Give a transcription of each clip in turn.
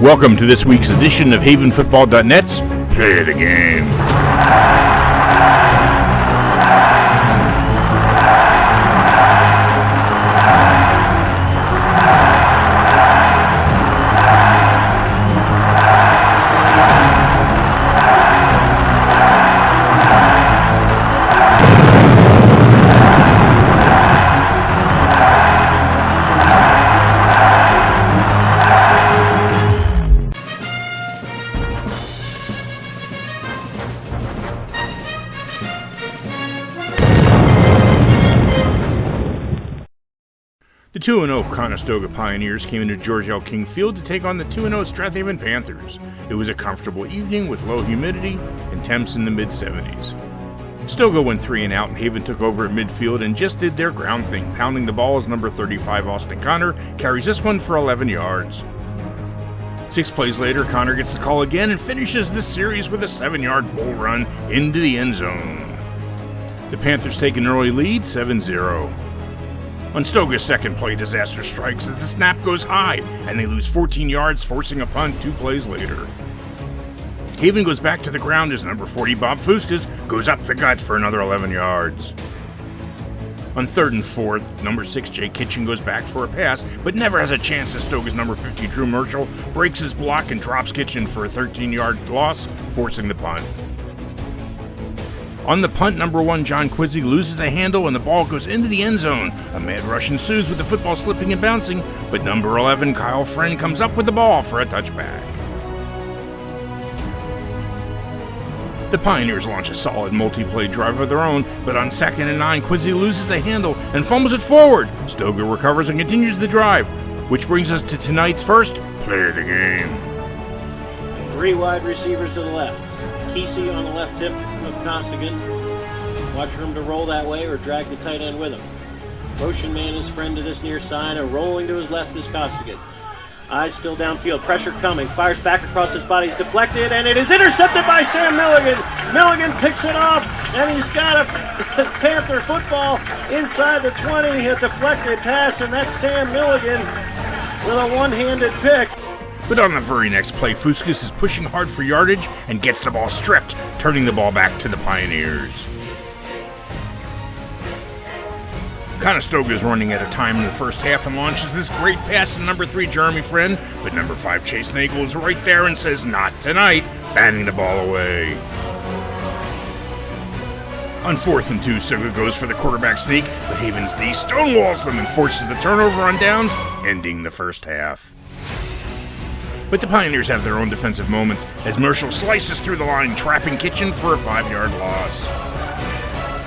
Welcome to this week's edition of HavenFootball.net's Play of the Game. The 2-0 Conestoga Pioneers came into George L. King Field to take on the 2-0 Strath Haven Panthers. It was a comfortable evening with low humidity and temps in the mid-70s. Stoga went 3 and out, and Haven took over at midfield and just did their ground thing, pounding the ball as number 35 Austin Connor carries this one for 11 yards. 6 plays later, Connor gets the call again and finishes this series with a 7-yard bull run into the end zone. The Panthers take an early lead, 7-0. On Stoga's second play, disaster strikes as the snap goes high, and they lose 14 yards, forcing a punt 2 plays later. Haven goes back to the ground as number 40 Bob Fuskas goes up the gut for another 11 yards. On 3rd and 4th, number 6 Jay Kitchen goes back for a pass, but never has a chance as Stoga's number 50 Drew Marshall breaks his block and drops Kitchen for a 13-yard loss, forcing the punt. On the punt, number 1 John Quizzy loses the handle and the ball goes into the end zone. A mad rush ensues with the football slipping and bouncing, but number 11 Kyle Friend comes up with the ball for a touchback. The Pioneers launch a solid multi-play drive of their own, but on 2nd and 9, Quizzy loses the handle and fumbles it forward. Stoga recovers and continues the drive, which brings us to tonight's first Play of the Game. 3 wide receivers to the left. Kesey on the left hip of Costigan. Watch for him to roll that way or drag the tight end with him. Motion man is Friend to this near side, and rolling to his left is Costigan. Eyes still downfield, pressure coming, fires back across his body, he's deflected, and it is intercepted by Sam Milligan. Milligan picks it off, and he's got a Panther football inside the 20, a deflected pass, and that's Sam Milligan with a one-handed pick. But on the very next play, Fuskas is pushing hard for yardage and gets the ball stripped, turning the ball back to the Pioneers. Conestoga is running at a time in the first half and launches this great pass to number 3 Jeremy Friend, but number 5 Chase Nagel is right there and says, "Not tonight," batting the ball away. On 4th and 2, Stoga goes for the quarterback sneak, but Haven's D stonewalls them and forces the turnover on downs, ending the first half. But the Pioneers have their own defensive moments as Marshall slices through the line, trapping Kitchen for a 5-yard loss.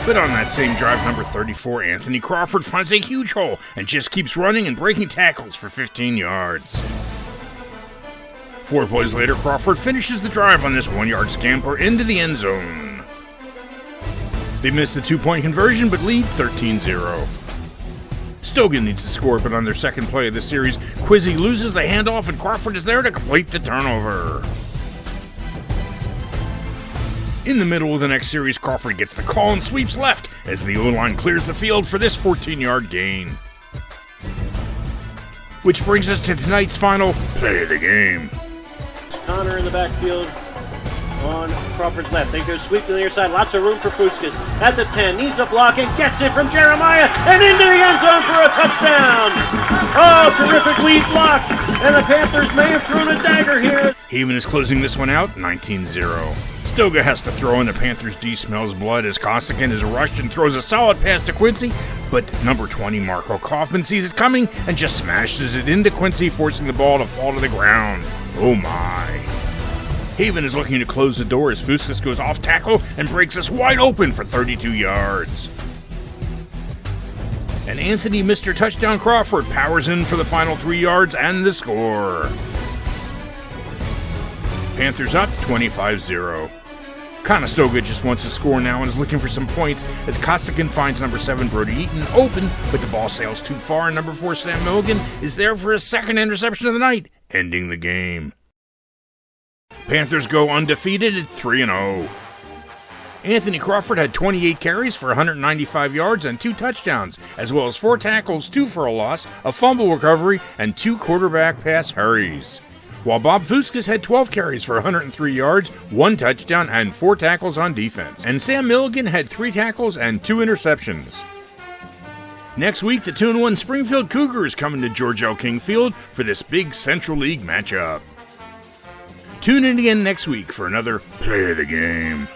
But on that same drive, number 34 Anthony Crawford finds a huge hole and just keeps running and breaking tackles for 15 yards. 4 plays later, Crawford finishes the drive on this 1-yard scamper into the end zone. They miss the 2-point conversion but lead 13-0. Stoga needs to score, but on their second play of the series, Quizzy loses the handoff and Crawford is there to complete the turnover. In the middle of the next series, Crawford gets the call and sweeps left as the O-line clears the field for this 14-yard gain. Which brings us to tonight's final Play of the Game. Connor in the backfield on Crawford's left. They go sweep to the near side. Lots of room for Fuskas. At the 10, needs a block and gets it from Jeremiah and into the end zone for a touchdown. Oh, terrific lead block. And the Panthers may have thrown a dagger here. Haven is closing this one out, 19-0. Stoga has to throw in. The Panthers' D smells blood as Costigan is rushed and throws a solid pass to Quincy, but number 20 Marco Kaufman sees it coming and just smashes it into Quincy, forcing the ball to fall to the ground. Oh my. Haven is looking to close the door as Fuskas goes off tackle and breaks us wide open for 32 yards. And Anthony Mr. Touchdown Crawford powers in for the final 3 yards and the score. Panthers up 25-0. Conestoga just wants to score now and is looking for some points as Costigan finds number 7 Brody Eaton open, but the ball sails too far and number 4 Sam Milligan is there for his second interception of the night, ending the game. Panthers go undefeated at 3-0. Anthony Crawford had 28 carries for 195 yards and 2 touchdowns, as well as 4 tackles, 2 for a loss, a fumble recovery, and 2 quarterback pass hurries. while Bob Fuskas had 12 carries for 103 yards, 1 touchdown, and 4 tackles on defense. And Sam Milligan had 3 tackles and 2 interceptions. Next week, the 2-1 Springfield Cougars coming to George L. King Field for this big Central League matchup. Tune in again next week for another Play of the Game.